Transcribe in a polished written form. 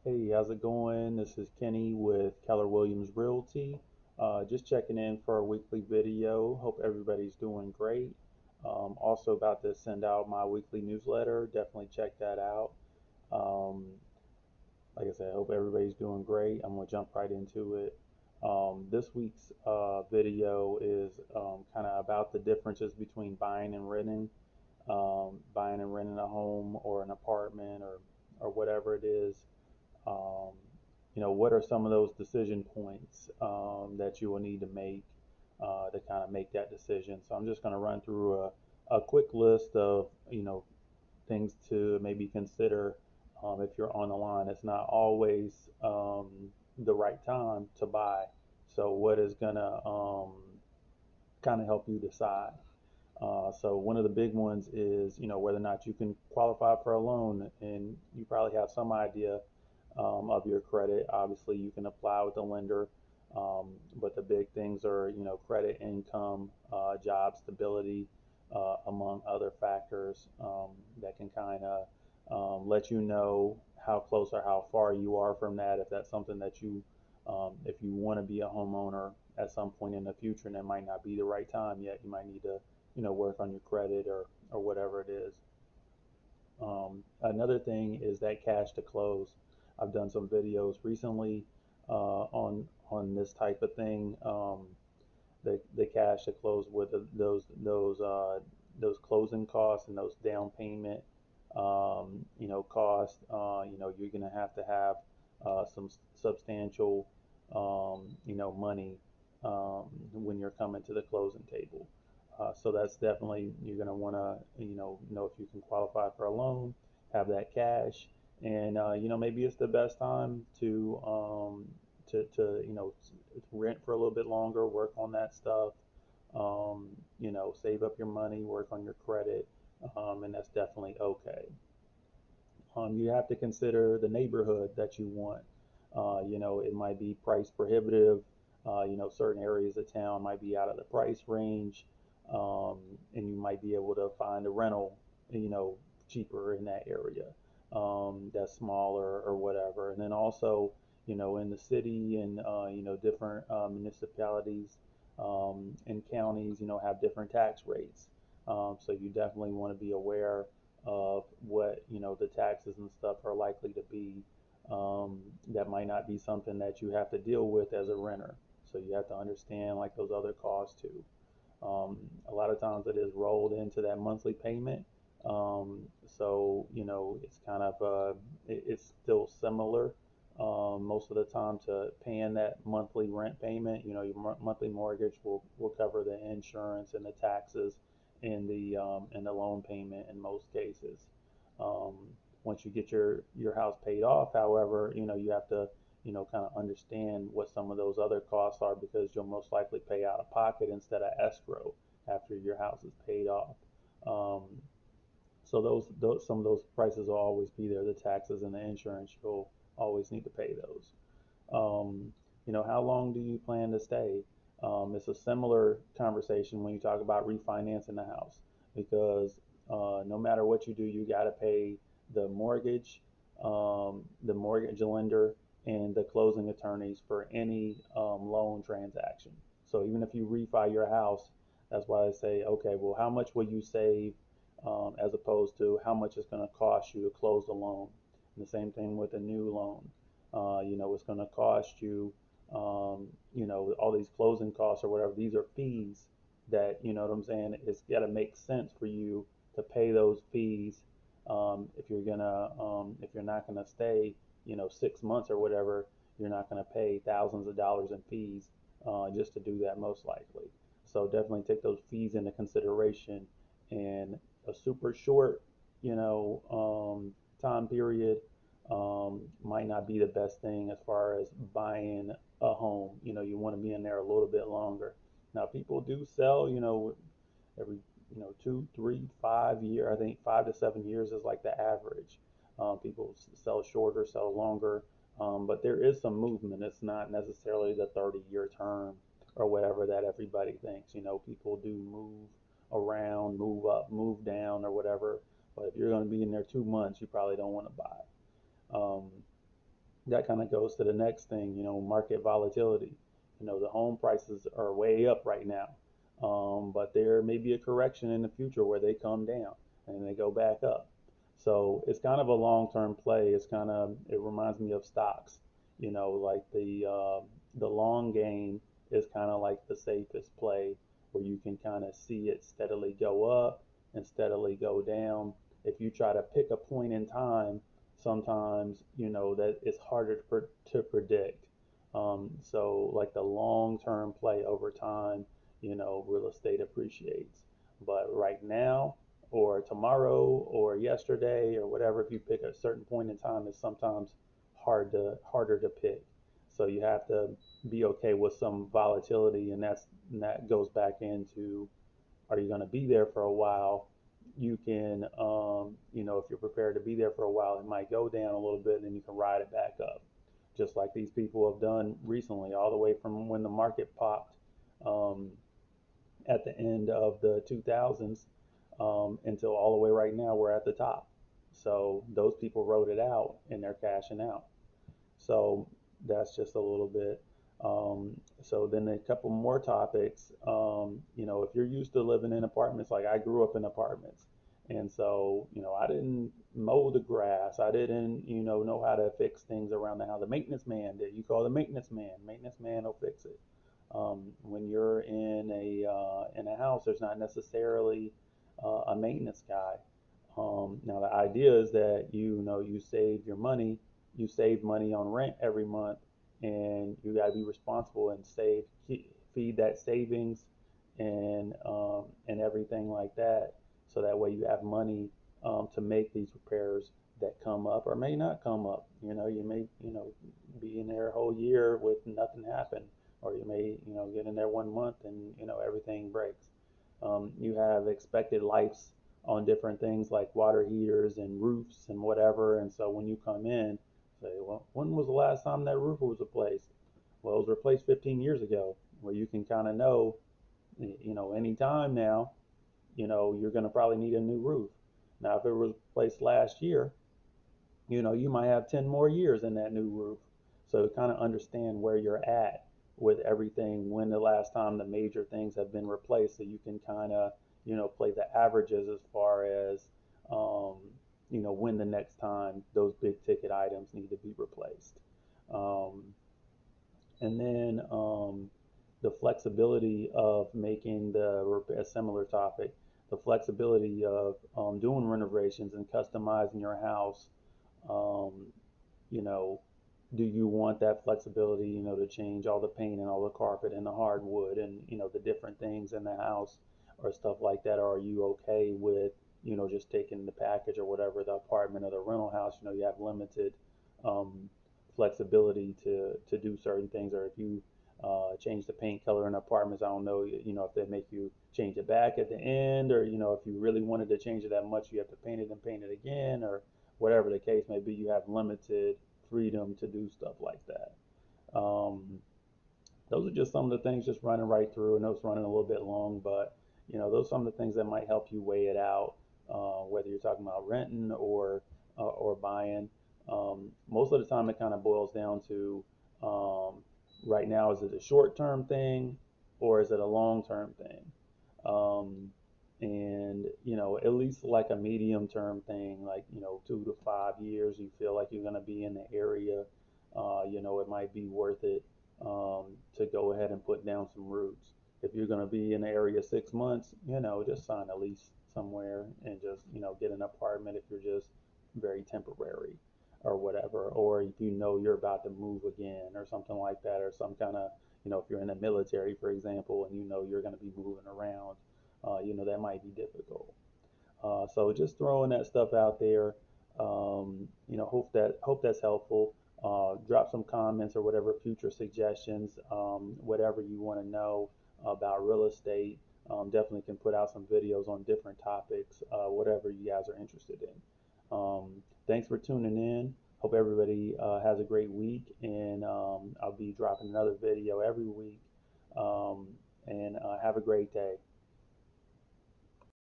Hey, how's it going? This is Kenny with Keller Williams Realty. Just checking in for a weekly video. Hope everybody's doing great. Also about to send out my weekly newsletter. Definitely check that out. Um, like I said, I hope everybody's doing great. I'm gonna jump right into it. This week's video is kind of about the differences between buying and renting a home or an apartment or whatever it is. um, what are some of those decision points that you will need to make to kind of make that decision? So I'm just going to run through a quick list of, things to maybe consider if you're on the line. It's not always the right time to buy. So what is going to kind of help you decide? So one of the big ones is, whether or not you can qualify for a loan, and you probably have some idea of your credit. Obviously, you can apply with the lender, but the big things are, credit, income, job stability, among other factors that can kind of let you know how close or how far you are from that. If that's something that if you want to be a homeowner at some point in the future, and it might not be the right time yet, you might need to, work on your credit or whatever it is. Another thing is that cash to close. I've done some videos recently on this type of thing. The cash to close with those closing costs and those down payment costs. You're gonna have to have some substantial money when you're coming to the closing table. So that's definitely, you're going to want to, know if you can qualify for a loan, have that cash, and maybe it's the best time to rent for a little bit longer, work on that stuff, save up your money, work on your credit, and that's definitely okay. You have to consider the neighborhood that you want. It might be price prohibitive. Certain areas of town might be out of the price range, um, and you might be able to find a rental, you know, cheaper in that area, that's smaller or whatever. And then also, in the city and different municipalities and counties, have different tax rates. So you definitely want to be aware of what the taxes and stuff are likely to be. That might not be something that you have to deal with as a renter, so you have to understand like those other costs too. A lot of times it is rolled into that monthly payment, so it's kind of it's still similar most of the time to paying that monthly rent payment. Your monthly mortgage will cover the insurance and the taxes and the loan payment in most cases. Um, Once you get your house paid off, however, you have to kind of understand what some of those other costs are, because you'll most likely pay out of pocket instead of escrow after your house is paid off. Um, so those some of those prices will always be there. The taxes and the insurance, you'll always need to pay those. How long do you plan to stay? It's a similar conversation when you talk about refinancing the house, because no matter what you do, you got to pay the mortgage lender, and the closing attorneys for any loan transaction. So even if you refi your house, that's why I say, okay, well, how much will you save as opposed to how much it's going to cost you to close the loan? And the same thing with a new loan. It's going to cost you, all these closing costs or whatever. These are fees that, you know what I'm saying? It's got to make sense for you to pay those fees. If you're not gonna stay, 6 months or whatever, you're not gonna pay thousands of dollars in fees just to do that, most likely. So definitely take those fees into consideration. And a super short, time period might not be the best thing as far as buying a home. You want to be in there a little bit longer. Now, people do sell, every 2, 3, 5 year. I think 5 to 7 years is like the average. People sell shorter, sell longer, but there is some movement. It's not necessarily the 30-year term or whatever that everybody thinks. People do move around, move up, move down, or whatever. But if you're going to be in there 2 months, you probably don't want to buy. Um, that kind of goes to the next thing, market volatility. The home prices are way up right now, but there may be a correction in the future where they come down and they go back up. So it's kind of a long-term play. It reminds me of stocks, like the long game is kind of like the safest play where you can kind of see it steadily go up and steadily go down. If you try to pick a point in time, sometimes that it's harder to predict. So like the long-term play over time, real estate appreciates. But right now, or tomorrow, or yesterday, or whatever, if you pick a certain point in time, it's sometimes harder to pick. So you have to be okay with some volatility, and that goes back into, are you going to be there for a while? You can, if you're prepared to be there for a while, it might go down a little bit, and then you can ride it back up, just like these people have done recently, all the way from when the market popped um, at the end of the 2000s until all the way right now we're at the top. So those people wrote it out and they're cashing out. So that's just a little bit. So then a couple more topics. If you're used to living in apartments, like I grew up in apartments, and so I didn't mow the grass. I didn't know how to fix things around the house. The maintenance man did. You call the maintenance man. Maintenance man will fix it. When you're in a house, there's not necessarily a maintenance guy. Now the idea is that you save your money, you save money on rent every month, and you got to be responsible and feed that savings and everything like that, so that way you have money to make these repairs that come up or may not come up. You may be in there a whole year with nothing happen, or you may get in there 1 month and everything breaks. You have expected lives on different things like water heaters and roofs and whatever. And so when you come in, say, well, when was the last time that roof was replaced? Well, it was replaced 15 years ago. Well, you can kind of know, any time now, you're going to probably need a new roof. Now, if it was replaced last year, you might have 10 more years in that new roof. So kind of understand where you're at with everything, when the last time the major things have been replaced, so you can kind of, play the averages as far as, um, when the next time those big ticket items need to be replaced. Um, and then the flexibility of making a similar topic, the flexibility of doing renovations and customizing your house. um, you know, do you want that flexibility, to change all the paint and all the carpet and the hardwood and, the different things in the house or stuff like that? Or are you okay with, just taking the package or whatever, the apartment or the rental house, you have limited um, flexibility to do certain things? Or if you change the paint color in apartments, I don't know, if they make you change it back at the end, or, if you really wanted to change it that much, you have to paint it and paint it again, or whatever the case may be. You have limited freedom to do stuff like that. Um, those are just some of the things, just running right through. I know it's running a little bit long, but those are some of the things that might help you weigh it out, whether you're talking about renting or buying. Most of the time, it kind of boils down to, um, right now, is it a short-term thing or is it a long-term thing? Um, and at least like a medium-term thing, like 2 to 5 years, you feel like you're going to be in the area. It might be worth it to go ahead and put down some roots. If you're going to be in the area 6 months, just sign a lease somewhere and just, get an apartment if you're just very temporary or whatever. Or if you're about to move again or something like that, or some kind of, if you're in the military, for example, and you're going to be moving around, that might be difficult. So just throwing that stuff out there. Hope that's helpful. Drop some comments or whatever, future suggestions, whatever you want to know about real estate. Definitely can put out some videos on different topics, whatever you guys are interested in. Thanks for tuning in. Hope everybody has a great week, and I'll be dropping another video every week. And have a great day.